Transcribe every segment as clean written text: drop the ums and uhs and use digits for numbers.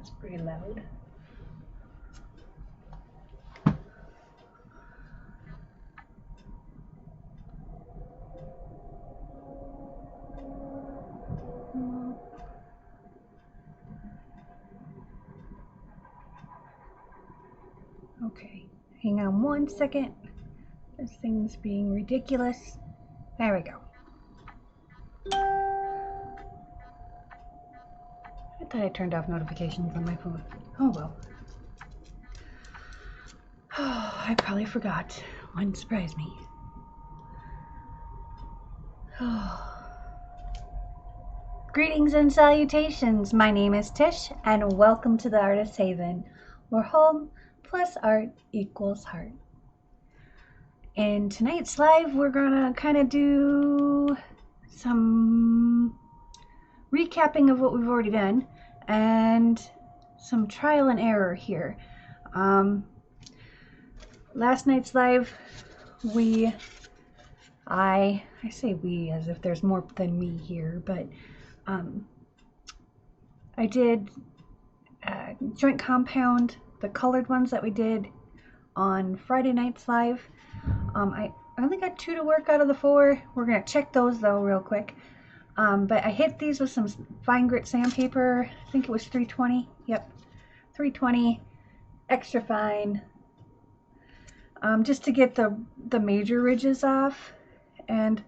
That's pretty loud. Okay, hang on 1 second. This thing's being ridiculous. There we go. I thought I turned off notifications on my phone. Oh well. Oh, I probably forgot. Wouldn't surprise me. Oh. Greetings and salutations. My name is Tish, and welcome to the Artist Haven, where home plus art equals heart. In tonight's live, we're gonna kind of do some recapping of what we've already done and some trial and error here. Last night's live, I say we as if there's more than me here, but I did joint compound, the colored ones that we did on Friday night's live. I only got 2 to work out of the 4. We're gonna check those though real quick. But I hit these with some fine grit sandpaper. I think it was 320. Yep, 320, extra fine, just to get the major ridges off. And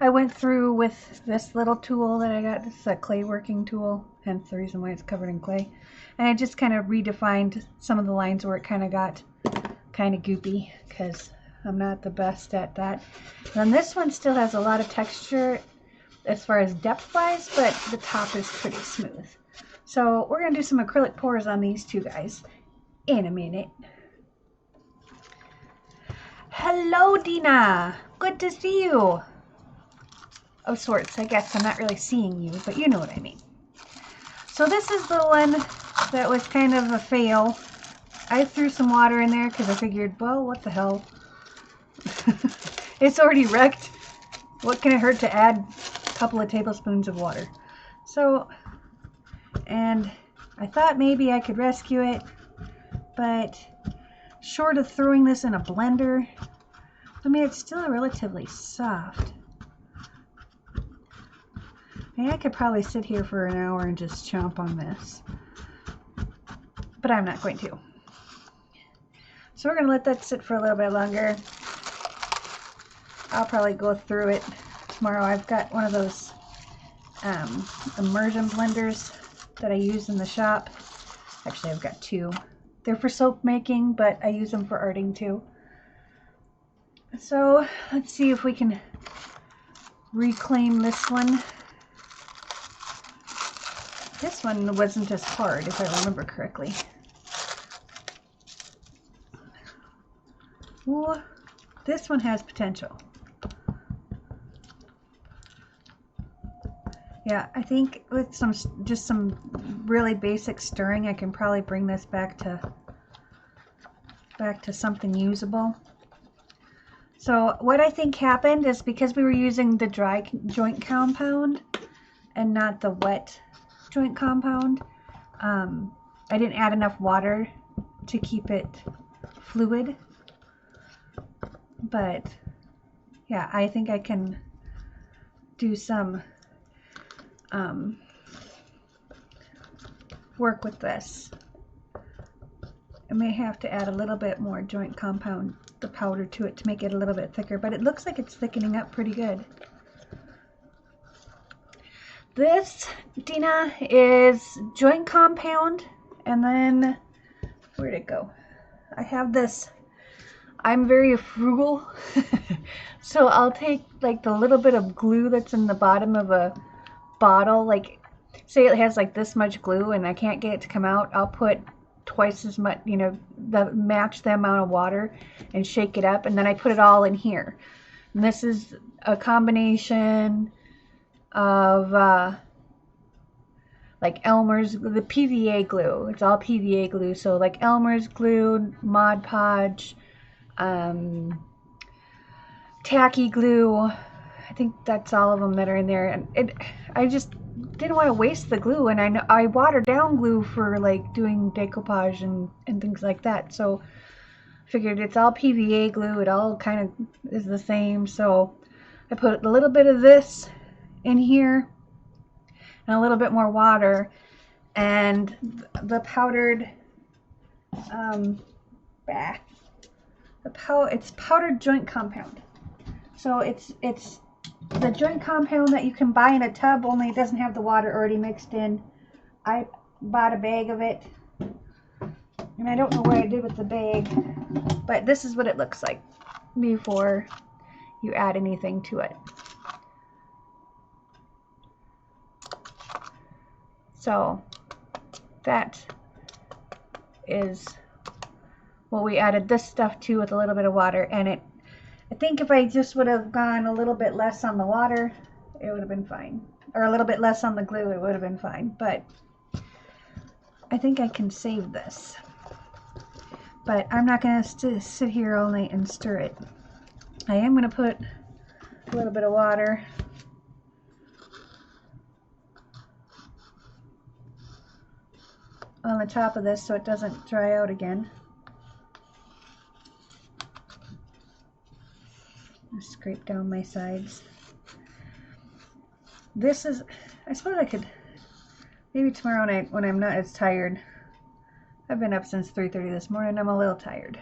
I went through with this little tool that I got. This is a clay working tool, hence the reason why it's covered in clay. And I just kind of redefined some of the lines where it kind of got kind of goopy, because I'm not the best at that. And this one still has a lot of texture as far as depth wise, but the top is pretty smooth. So we're going to do some acrylic pours on these 2 guys in a minute. Hello, Dina. Good to see you. Of sorts, I guess. I'm not really seeing you, but you know what I mean. So this is the one that was kind of a fail. I threw some water in there because I figured, well, what the hell? It's already wrecked. What can it hurt to add a couple of tablespoons of water? So, and I thought maybe I could rescue it, but short of throwing this in a blender, I mean, it's still relatively soft. I mean, I could probably sit here for an hour and just chomp on this, but I'm not going to. So we're going to let that sit for a little bit longer. I'll probably go through it tomorrow. I've got one of those immersion blenders that I use in the shop. Actually, I've got 2. They're for soap making, but I use them for arting too. So let's see if we can reclaim this one. This one wasn't as hard, if I remember correctly. Ooh, this one has potential. Yeah, I think with just some really basic stirring, I can probably bring this back to something usable. So what I think happened is, because we were using the dry joint compound and not the wet joint compound, I didn't add enough water to keep it fluid. But yeah, I think I can do some work with this. I may have to add a little bit more joint compound, the powder, to it to make it a little bit thicker, but it looks like it's thickening up pretty good. This, Dina, is joint compound, and then, where'd it go? I have this, I'm very frugal, so I'll take like the little bit of glue that's in the bottom of a bottle, like say it has like this much glue and I can't get it to come out, I'll put twice as much, you know, match the amount of water and shake it up, and then I put it all in here. And this is a combination of like Elmer's, the PVA glue. It's all PVA glue, so like Elmer's glue, Mod Podge, tacky glue. I think that's all of them that are in there. And I just didn't want to waste the glue, and I water down glue for like doing decoupage and things like that. So figured it's all PVA glue, it all kind of is the same. So I put a little bit of this in here and a little bit more water, and the powdered it's powdered joint compound. So it's the joint compound that you can buy in a tub, only it doesn't have the water already mixed in. I bought a bag of it, and I don't know what I did with the bag, but this is what it looks like before you add anything to it. So that is what we added this stuff to with a little bit of water, and I think if I just would have gone a little bit less on the water, it would have been fine. Or a little bit less on the glue, it would have been fine. But I think I can save this. But I'm not going to sit here all night and stir it. I am going to put a little bit of water on the top of this so it doesn't dry out again. Scrape down my sides. This is, I suppose I could, maybe tomorrow night when I'm not as tired. I've been up since 3:30 this morning. I'm a little tired.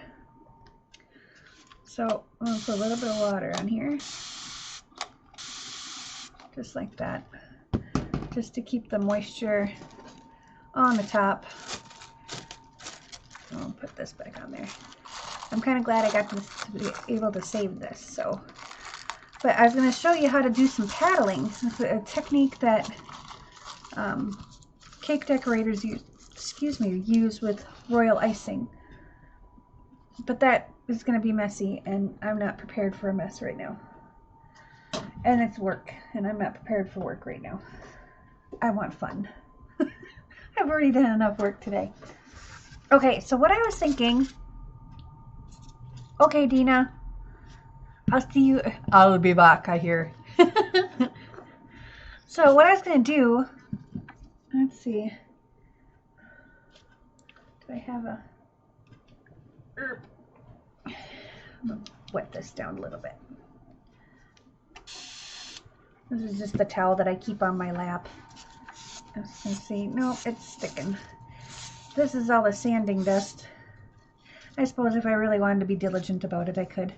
So I'm going to put a little bit of water on here. Just like that. Just to keep the moisture on the top. I'll put this back on there. I'm kind of glad I got to be able to save this. So, but I was going to show you how to do some paddling. It's a technique that cake decorators use with royal icing. But that is going to be messy, and I'm not prepared for a mess right now. And it's work, and I'm not prepared for work right now. I want fun. I've already done enough work today. Okay, so what I was thinking. Okay, Dina. I'll see you. I'll be back, I hear. So what I was going to do, let's see. Do I have a... I'm going to wet this down a little bit. This is just the towel that I keep on my lap. I was going to see. Nope, it's sticking. This is all the sanding dust. I suppose if I really wanted to be diligent about it, I could.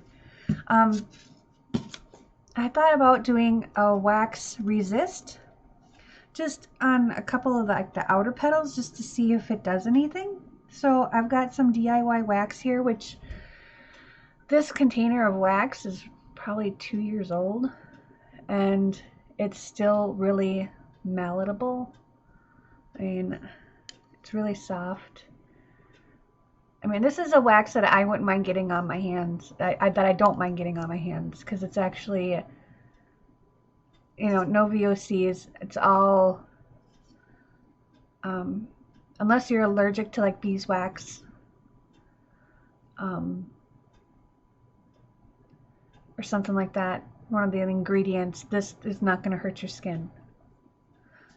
I thought about doing a wax resist just on a couple of the outer petals just to see if it does anything. So I've got some DIY wax here, which this container of wax is probably 2 years old, and it's still really malleable. I mean, it's really soft. I mean, this is a wax that I wouldn't mind getting on my hands, that I don't mind getting on my hands, because it's actually, you know, no VOCs. It's all, unless you're allergic to like beeswax, or something like that, one of the ingredients, this is not going to hurt your skin.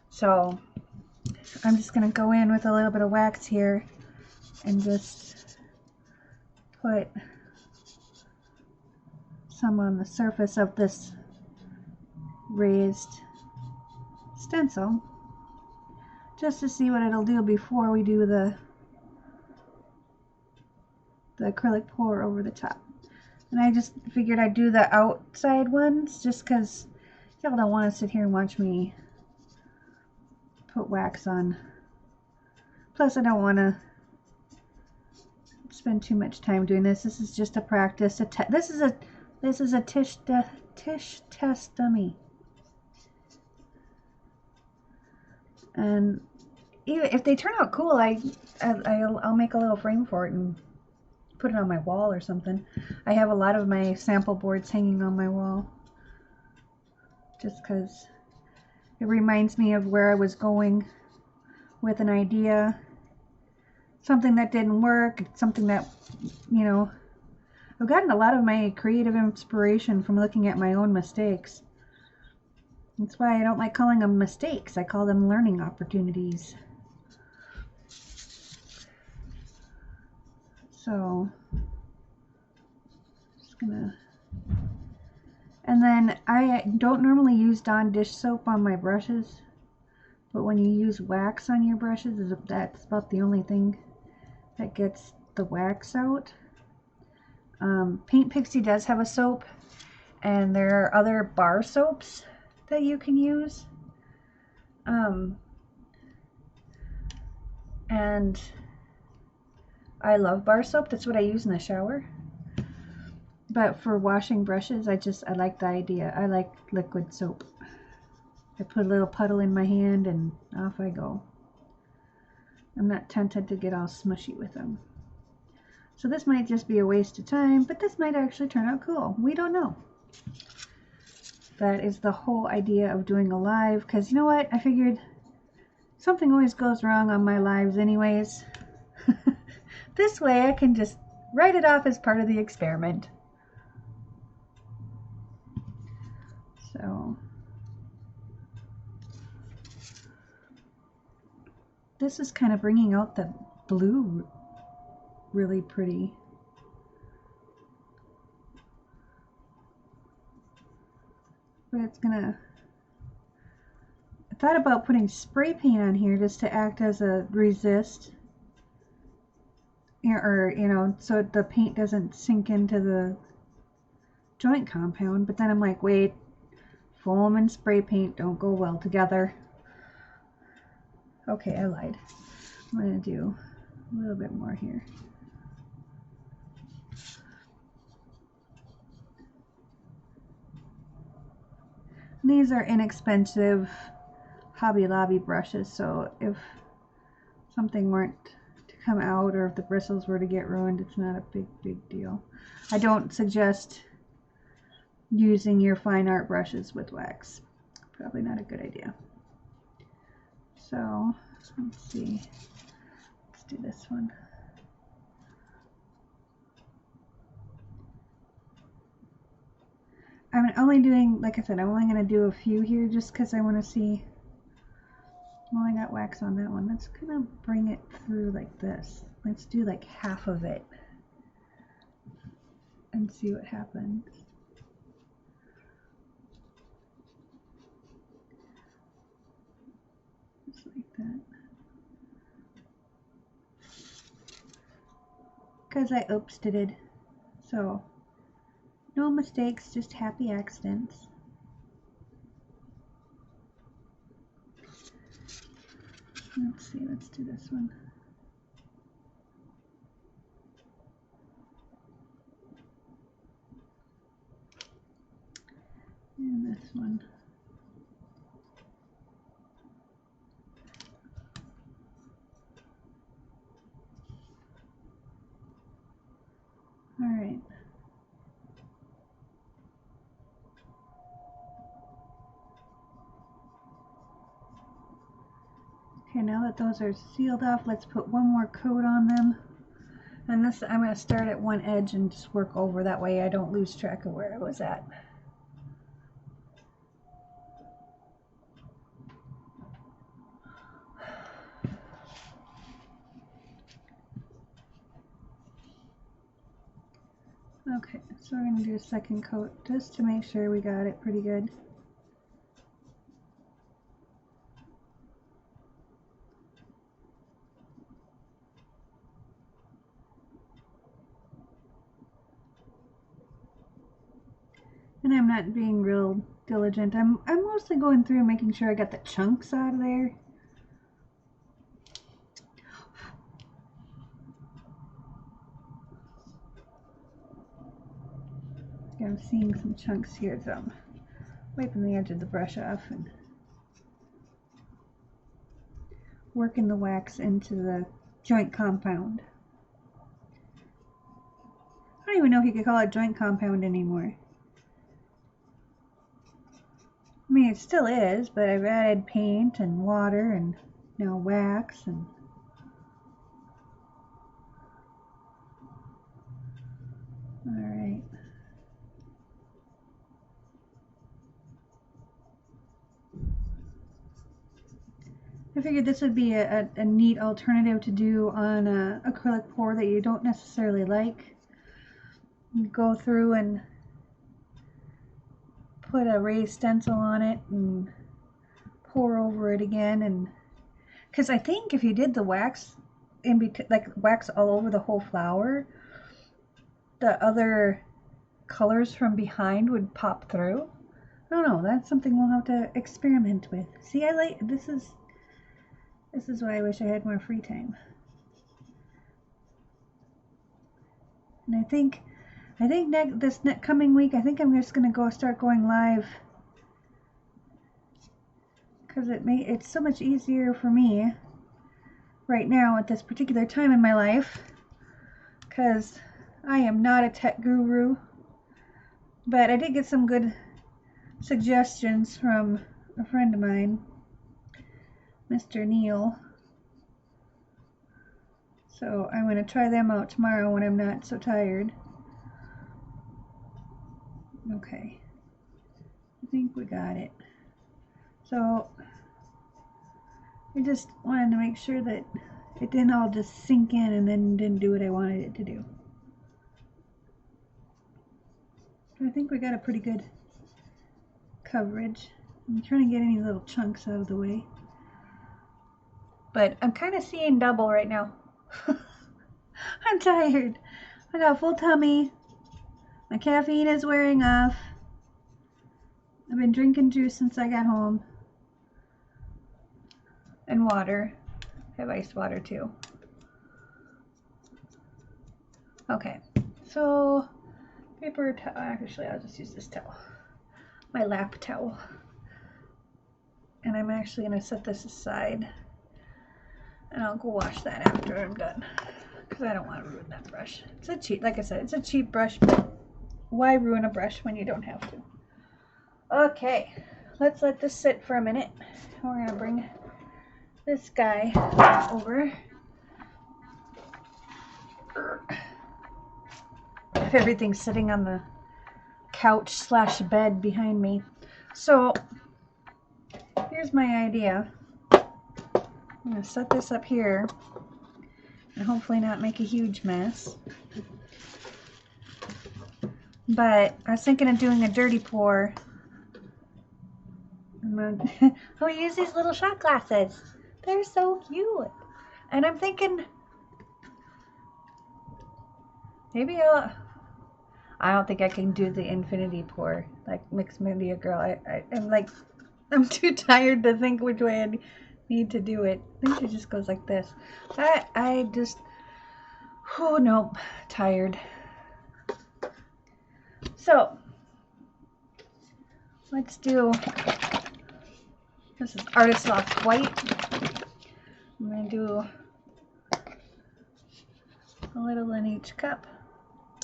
So I'm just going to go in with a little bit of wax here and just put some on the surface of this raised stencil just to see what it'll do before we do the acrylic pour over the top. And I just figured I'd do the outside ones just because y'all don't want to sit here and watch me put wax on. Plus I don't want to spend too much time doing this. This is just a practice. This is a Tish test dummy. And even if they turn out cool, I'll make a little frame for it and put it on my wall or something. I have a lot of my sample boards hanging on my wall just because it reminds me of where I was going with an idea, something that didn't work, something that, you know, I've gotten a lot of my creative inspiration from looking at my own mistakes. That's why I don't like calling them mistakes. I call them learning opportunities. So, just gonna... And then I don't normally use Dawn dish soap on my brushes, but when you use wax on your brushes, that's about the only thing that gets the wax out. Paint Pixie does have a soap, and there are other bar soaps that you can use. And I love bar soap. That's what I use in the shower. But for washing brushes, I like the idea. I like liquid soap. I put a little puddle in my hand and off I go. I'm not tempted to get all smushy with them. So this might just be a waste of time, but this might actually turn out cool. We don't know. That is the whole idea of doing a live, because you know what? I figured something always goes wrong on my lives anyways. This way I can just write it off as part of the experiment. So this is kind of bringing out the blue really pretty. But it's gonna... I thought about putting spray paint on here just to act as a resist, or you know, so the paint doesn't sink into the joint compound. But then I'm like, wait, foam and spray paint don't go well together. Okay, I lied. I'm gonna do a little bit more here. These are inexpensive Hobby Lobby brushes, so if something weren't to come out or if the bristles were to get ruined, it's not a big deal. I don't suggest using your fine art brushes with wax. Probably not a good idea. So let's see. Let's do this one. I'm only doing, like I said, I'm only going to do a few here just because I want to see. Well, I got wax on that one. Let's kind of bring it through like this. Let's do like half of it and see what happens. Just like that. Because I oopsed it. So, no mistakes, just happy accidents. Let's see, let's do this one. And this one. All right. Okay, now that those are sealed off, let's put one more coat on them. And this, I'm going to start at one edge and just work over. That way I don't lose track of where I was at. Okay, so we're going to do a second coat just to make sure we got it pretty good. And I'm not being real diligent. I'm mostly going through and making sure I got the chunks out of there. I'm seeing some chunks here, so I'm wiping the edge of the brush off and working the wax into the joint compound. I don't even know if you could call it joint compound anymore. I mean, it still is, but I've added paint and water and now wax and alright. I figured this would be a neat alternative to do on a acrylic pour that you don't necessarily like. You go through and put a raised stencil on it and pour over it again, and because I think if you did the wax in between, like wax all over the whole flower, the other colors from behind would pop through. I don't know, that's something we'll have to experiment with. See, I like this is why I wish I had more free time. And I think this coming week, I think I'm just gonna start going live, because it's so much easier for me right now at this particular time in my life, because I am not a tech guru, but I did get some good suggestions from a friend of mine, Mr. Neil. So I'm going to try them out tomorrow when I'm not so tired. Okay, I think we got it. So I just wanted to make sure that it didn't all just sink in and then didn't do what I wanted it to do. I think we got a pretty good coverage. I'm trying to get any little chunks out of the way. But I'm kind of seeing double right now. I'm tired. I got a full tummy. My caffeine is wearing off. I've been drinking juice since I got home. And water. I have iced water too. Okay, so paper towel. Actually, I'll just use this towel. My lap towel. And I'm actually going to set this aside. And I'll go wash that after I'm done, because I don't want to ruin that brush. It's a cheap, like I said, it's a cheap brush, but why ruin a brush when you don't have to? Okay, let's let this sit for a minute. We're going to bring this guy over. Everything's sitting on the couch slash bed behind me. So here's my idea. I'm going to set this up here and hopefully not make a huge mess. But I was thinking of doing a dirty pour. Oh, use these little shot glasses. They're so cute. And I'm thinking maybe I don't think I can do the infinity pour like Mixed Media Girl. I'm too tired to think which way I need to do it. I think it just goes like this. I just, oh nope, tired. So let's do, this is Artist Loft White. I'm going to do a little in each cup.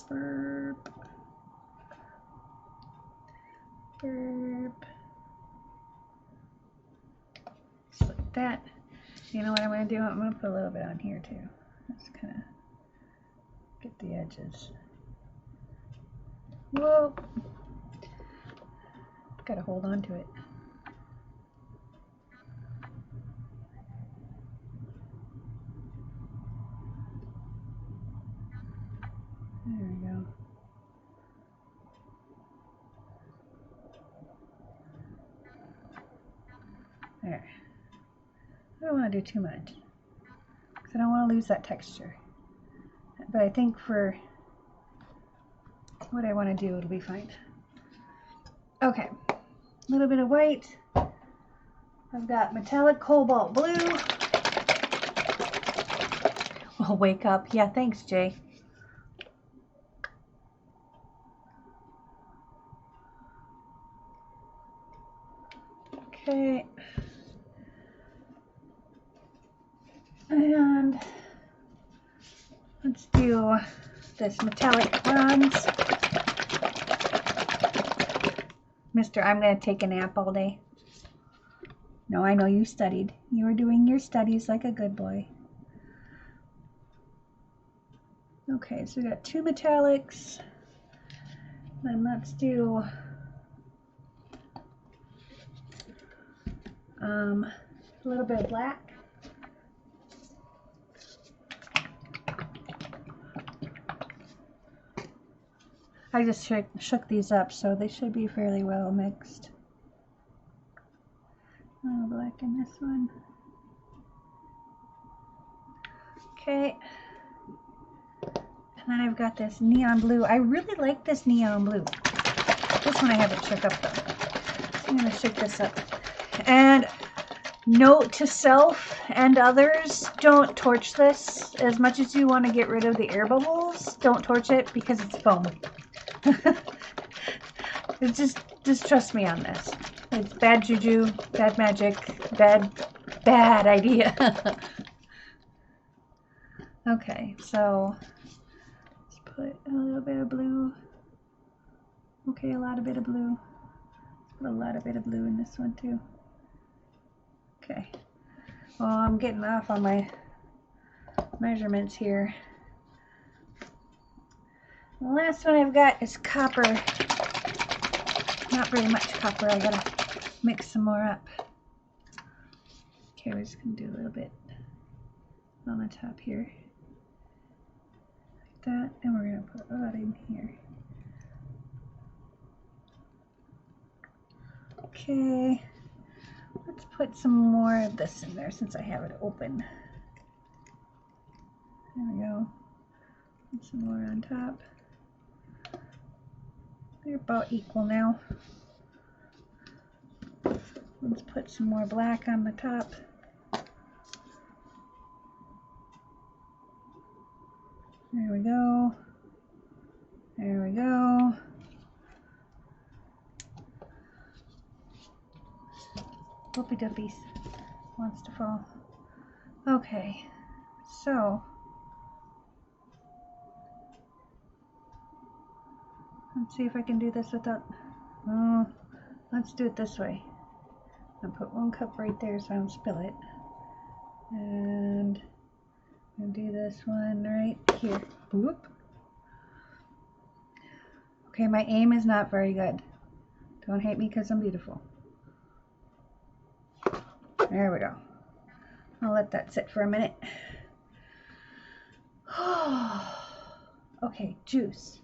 Burp. Burp. Just like that. You know what I'm going to do? I'm going to put a little bit on here too. Just kind of get the edges. Whoa. Got to hold on to it. There we go. There. I don't want to do too much, because I don't want to lose that texture. But I think for what I want to do, it'll be fine. Okay. A little bit of white. I've got metallic cobalt blue. Well, wake up. Yeah, thanks, Jay. Okay. And let's do this metallic bronze. Mister, I'm going to take a nap all day. No, I know you studied. You were doing your studies like a good boy. Okay, so we got two metallics. Then let's do... A little bit of black. I just shook these up, so they should be fairly well mixed. A little black in this one. Okay. And then I've got this neon blue. I really like this neon blue. This one I haven't shook up though. So I'm going to shake this up. And note to self and others, don't torch this. As much as you want to get rid of the air bubbles, don't torch it because it's foam. It's just trust me on this. It's bad juju, bad magic, bad idea. Okay, so let's put a little bit of blue. Okay, a lot of bit of blue. Let's put a lot of bit of blue in this one too. Okay. Well, I'm getting off on my measurements here. The last one I've got is copper. Not very much copper. I gotta mix some more up. Okay, we're just gonna do a little bit on the top here. Like that, and we're gonna put a lot in here. Okay, let's put some more of this in there since I have it open. There we go. Put some more on top. They're about equal now. Let's put some more black on the top. There we go. There we go. Whoopie duppies. Wants to fall. Okay, so let's see if I can do this without. Oh, let's do it this way. I'll put 1 cup right there so I don't spill it. And I'll do this one right here. Whoop. Okay, my aim is not very good. Don't hate me because I'm beautiful. There we go. I'll let that sit for a minute. Okay, juice.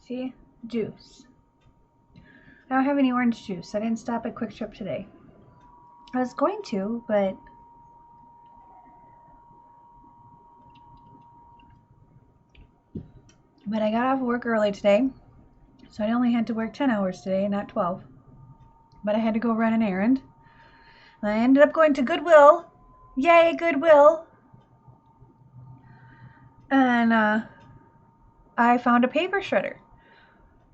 See? Juice. I don't have any orange juice. I didn't stop at Quick Trip today. I was going to, but I got off work early today, so I only had to work 10 hours today, not 12. But I had to go run an errand. And I ended up going to Goodwill. Yay, Goodwill! And I found a paper shredder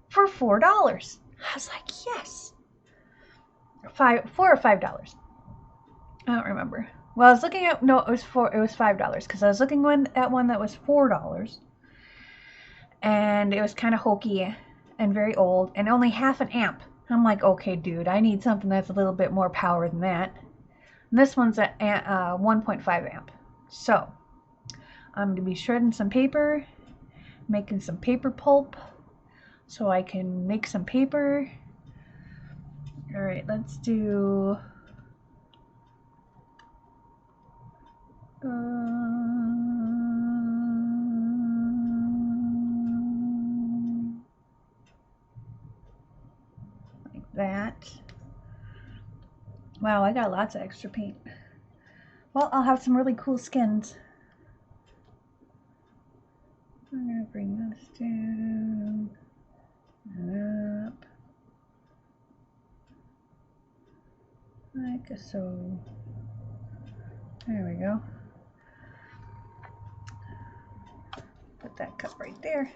for $4. I was like, yes. $4 or $5. I don't remember. Well, I was looking at, no, it was $5 because I was looking at one that was $4. And it was kind of hokey and very old and only half an amp. I'm like, okay, dude, I need something that's a little bit more power than that. And this one's at 1.5 amp. So I'm going to be shredding some paper, making some paper pulp so I can make some paper. All right, let's do like that. Wow, I got lots of extra paint. Well, I'll have some really cool skins. I'm gonna bring this down and up like so. There we go. Put that cup right there,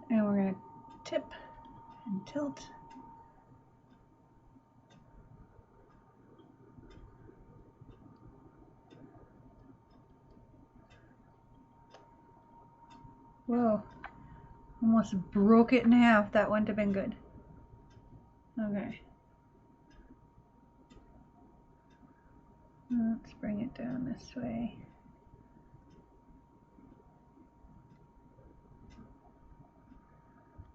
and we're gonna tip and tilt. Whoa, almost broke it in half. That wouldn't have been good. Okay. Let's bring it down this way.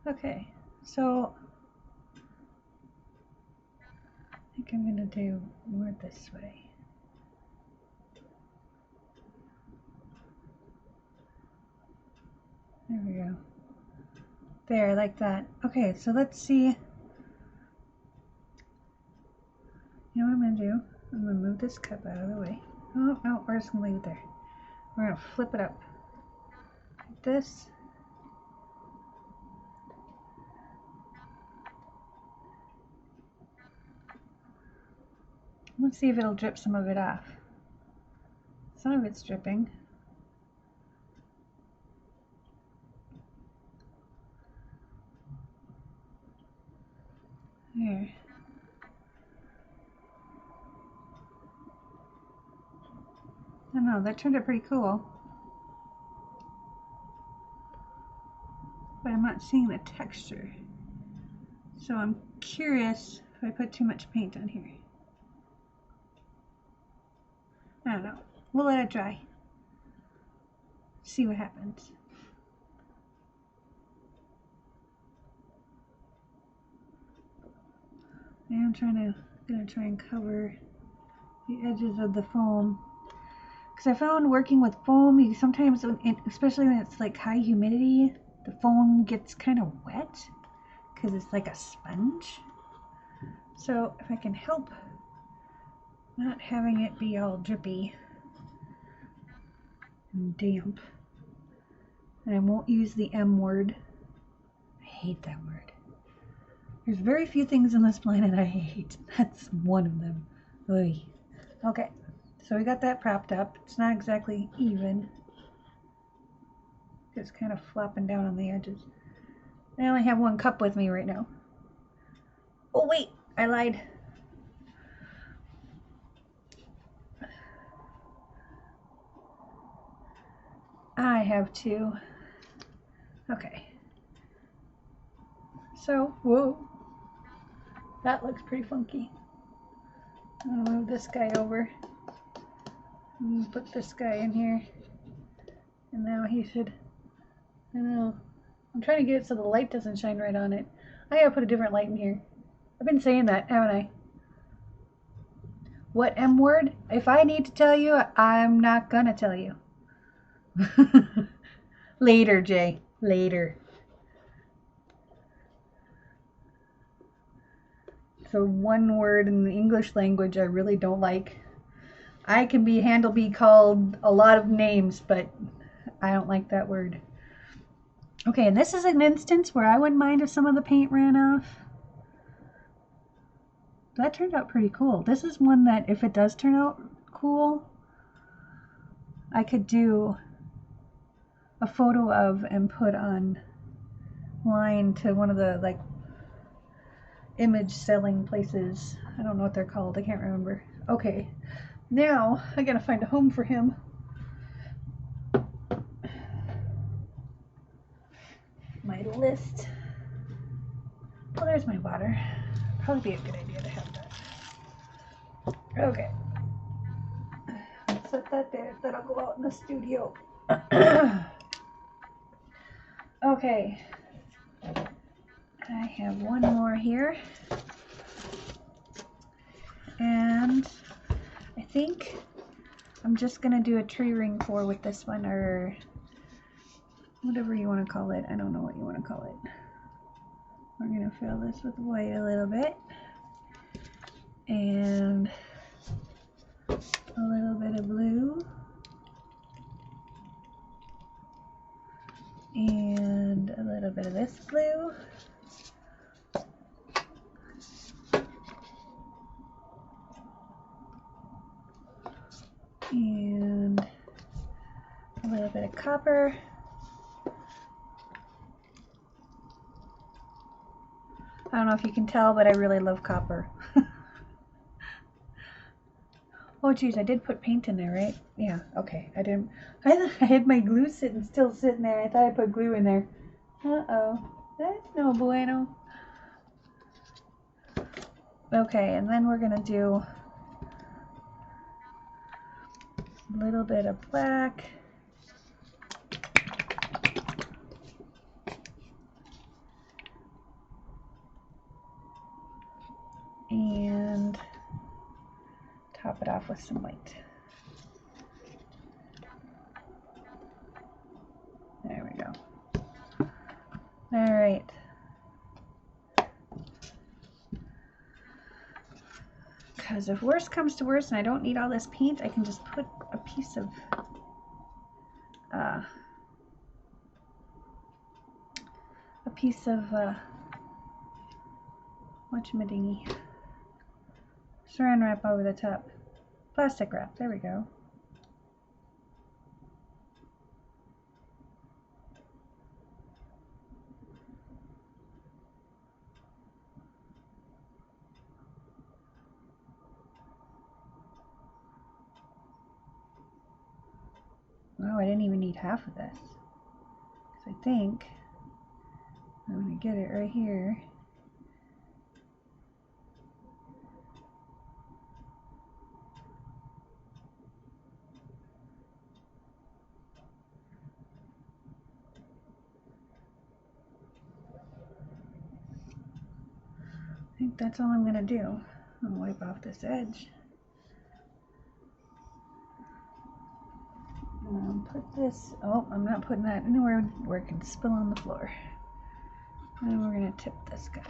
Okay, so I think I'm going to do more this way. There we go. There, like that. Okay, so let's see. You know what I'm going to do? I'm going to move this cup out of the way. Oh, no, we're just going to leave it there. We're going to flip it up. Like this. Let's see if it'll drip some of it off. Some of it's dripping. There. I don't know, that turned out pretty cool. But I'm not seeing the texture. So I'm curious if I put too much paint on here. I don't know. We'll let it dry. See what happens. I'm gonna try and cover the edges of the foam. Because I found working with foam, you sometimes, especially when it's like high humidity, the foam gets kind of wet because it's like a sponge. So if I can help not having it be all drippy and damp, and I won't use the M word. I hate that word. There's very few things on this planet I hate. That's one of them. Oy. Okay, so we got that propped up. It's not exactly even. It's kind of flopping down on the edges. I only have one cup with me right now. Oh wait, I lied. I have two. Okay. So, whoa. That looks pretty funky. I'm gonna move this guy over. And put this guy in here. And now he should, I don't know. I'm trying to get it so the light doesn't shine right on it. I gotta put a different light in here. I've been saying that, haven't I? What M word? If I need to tell you, I'm not gonna tell you. Later, Jay. Later. So one word in the English language I really don't like. I can be called a lot of names, but I don't like that word. Okay, and this is an instance where I wouldn't mind if some of the paint ran off. That turned out pretty cool. This is one that if it does turn out cool, I could do a photo of and put on line to one of the like image selling places. I don't know what they're called. I can't remember. Okay, now I gotta find a home for him. My list. Oh, there's my water. Probably be a good idea to have that. Okay. Set that there. That'll go out in the studio. Okay. I have one more here. And I think I'm just gonna do a tree ring pour with this one, or whatever you want to call it. I don't know what you want to call it. We're gonna fill this with white a little bit. And a little bit of blue. And a little bit of this blue. And a little bit of copper. I don't know if you can tell, but I really love copper. Oh geez, I did put paint in there, right? Yeah, okay. I didn't. I had my glue still sitting there. I thought I put glue in there. Uh-oh. That's no bueno. Okay, and then we're gonna do a little bit of black. And off with some white. There we go. All right. Because if worse comes to worse and I don't need all this paint, I can just put a piece of whatchamadingy, saran wrap over the top. Plastic wrap, there we go. Oh, I didn't even need half of this. Because I think I'm going to get it right here. I think that's all I'm going to do. I'm going to wipe off this edge. Put this, oh, I'm not putting that anywhere where it can spill on the floor. And then we're going to tip this guy.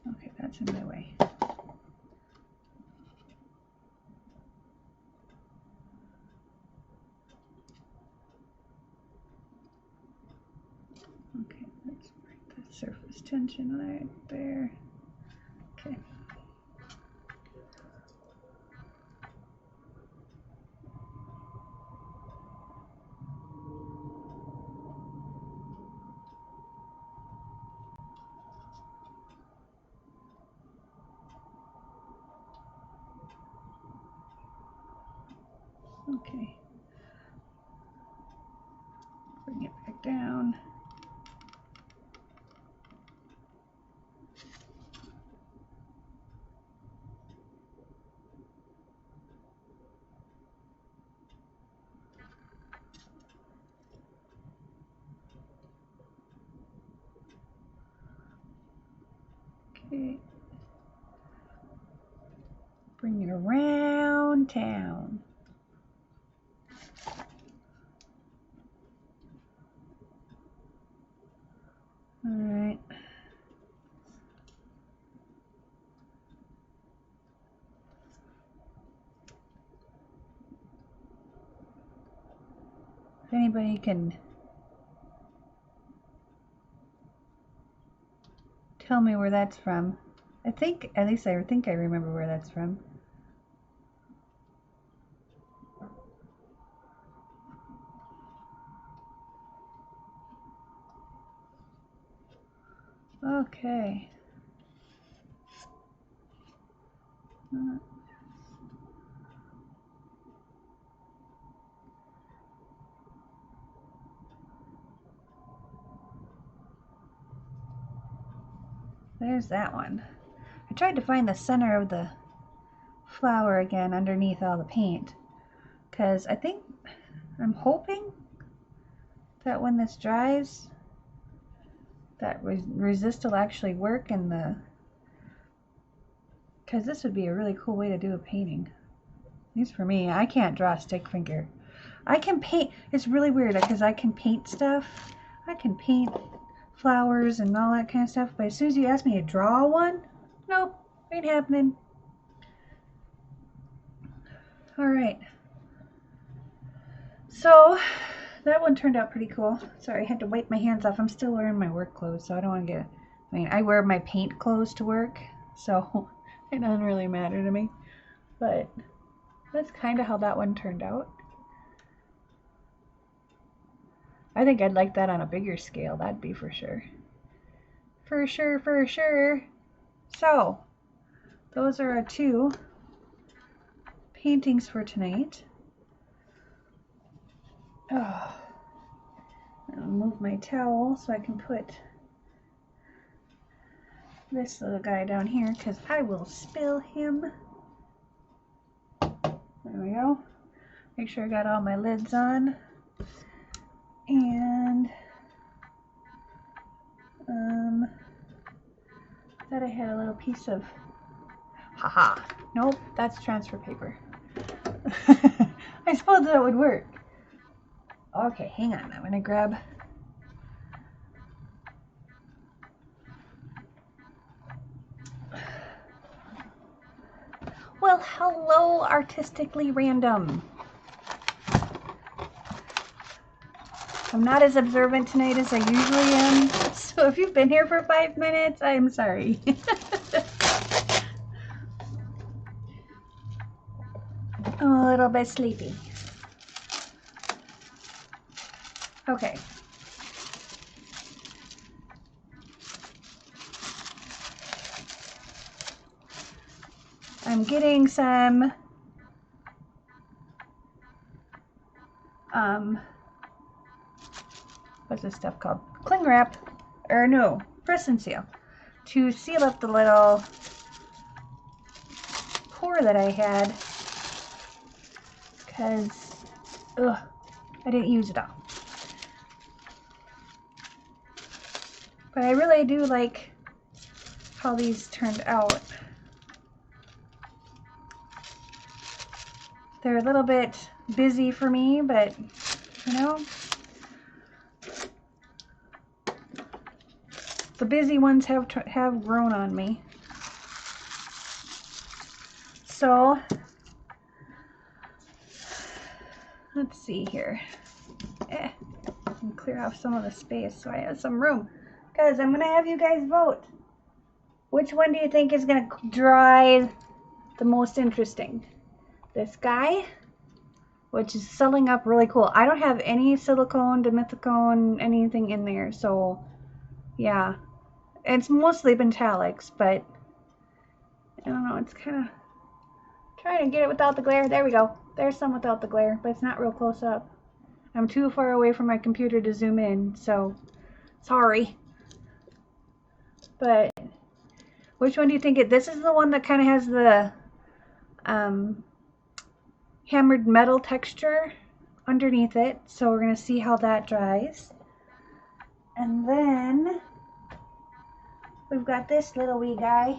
Okay, that's in my way. Okay, let's break the surface tension right there. Okay. Okay. Bring it back down. Okay. Bring it around town. All right. If anybody can tell me where that's from. I think, at least I think I remember where that's from. Okay. There's that one. I tried to find the center of the flower again underneath all the paint, because I think, I'm hoping that when this dries, that resist will actually work in the, because this would be a really cool way to do a painting. At least for me, I can't draw a stick figure. I can paint, it's really weird because I can paint stuff. I can paint flowers and all that kind of stuff, but as soon as you ask me to draw one, nope, ain't happening. Alright. So, that one turned out pretty cool. Sorry, I had to wipe my hands off. I'm still wearing my work clothes, so I don't want to get, I mean, I wear my paint clothes to work, so it doesn't really matter to me. But that's kind of how that one turned out. I think I'd like that on a bigger scale, that'd be for sure. For sure, for sure. So, those are our two paintings for tonight. Oh, I'll move my towel so I can put this little guy down here because I will spill him. There we go. Make sure I got all my lids on. And thought I had a little piece of, haha, nope, that's transfer paper. I suppose that would work. Okay, hang on, I'm gonna grab, well, hello, Artistically Random. I'm not as observant tonight as I usually am, so if you've been here for 5 minutes, I'm sorry. I'm a little bit sleepy. Okay. I'm getting some what's this stuff called? Cling wrap, or no, press and seal, to seal up the little pour that I had, because I didn't use it all. But I really do like how these turned out. They're a little bit busy for me, but you know, the busy ones have grown on me. So let's see here. And clear off some of the space so I have some room. Guys, I'm gonna have you guys vote. Which one do you think is gonna dry the most interesting? This guy, which is sealing up really cool. I don't have any silicone, dimethicone, anything in there, so yeah. It's mostly metallics, but I don't know, it's kind of trying to get it without the glare. There we go. There's some without the glare, but it's not real close up. I'm too far away from my computer to zoom in, so sorry. But which one do you think this is the one that kind of has the hammered metal texture underneath it, so we're going to see how that dries. And then we've got this little wee guy.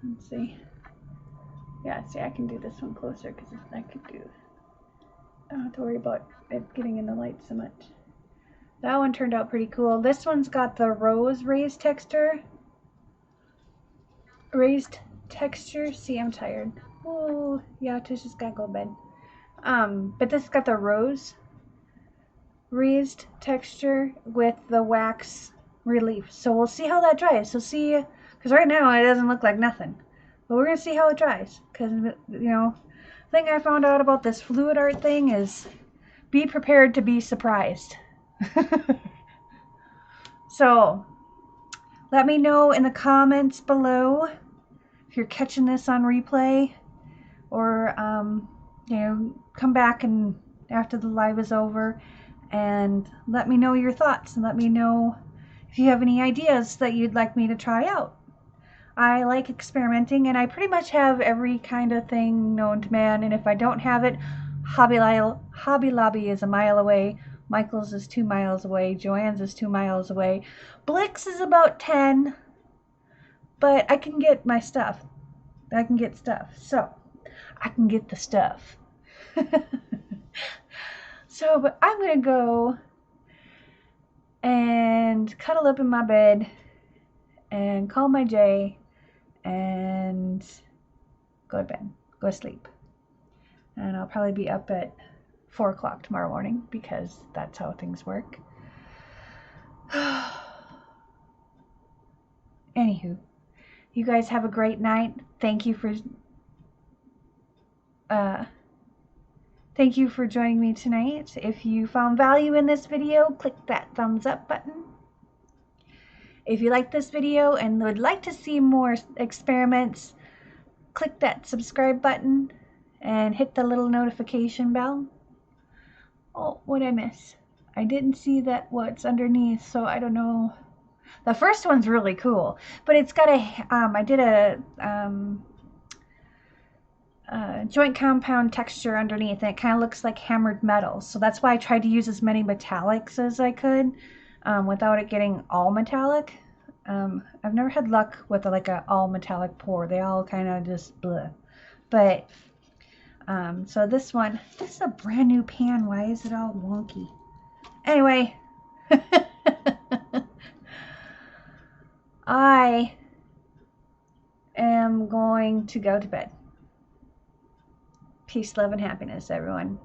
Let's see. Yeah, see, I can do this one closer because I don't have to worry about it getting in the light so much. That one turned out pretty cool. This one's got the rose raised texture. See, I'm tired. Oh, yeah, Tish has got to go to bed. But this has got the rose raised texture with the wax relief. So we'll see how that dries. So see, because right now it doesn't look like nothing. But we're going to see how it dries. Because, you know, the thing I found out about this fluid art thing is be prepared to be surprised. So let me know in the comments below if you're catching this on replay, or you know, come back and after the live is over and let me know your thoughts, and let me know if you have any ideas that you'd like me to try out. I like experimenting, and I pretty much have every kind of thing known to man, and if I don't have it, Hobby Lobby is a mile away, Michael's is 2 miles away, Joann's is 2 miles away, Blick's is about 10, but I can get my stuff. I can get stuff. So, I can get the stuff. So, but I'm going to go and cuddle up in my bed and call my Jay and go to bed, go to sleep. And I'll probably be up at 4 o'clock tomorrow morning because that's how things work. Anywho, you guys have a great night. Thank you for joining me tonight. If you found value in this video, click that thumbs up button. If you like this video and would like to see more experiments, click that subscribe button and hit the little notification bell. Oh, what'd I miss? I didn't see that what's underneath, so I don't know. The first one's really cool, but it's got a, I did a joint compound texture underneath, and it kind of looks like hammered metal. So that's why I tried to use as many metallics as I could without it getting all metallic. I've never had luck with like a all metallic pour. They all kind of just bleh. But so this one, this is a brand new pan. Why is it all wonky? Anyway, I am going to go to bed. Peace, love, and happiness, everyone.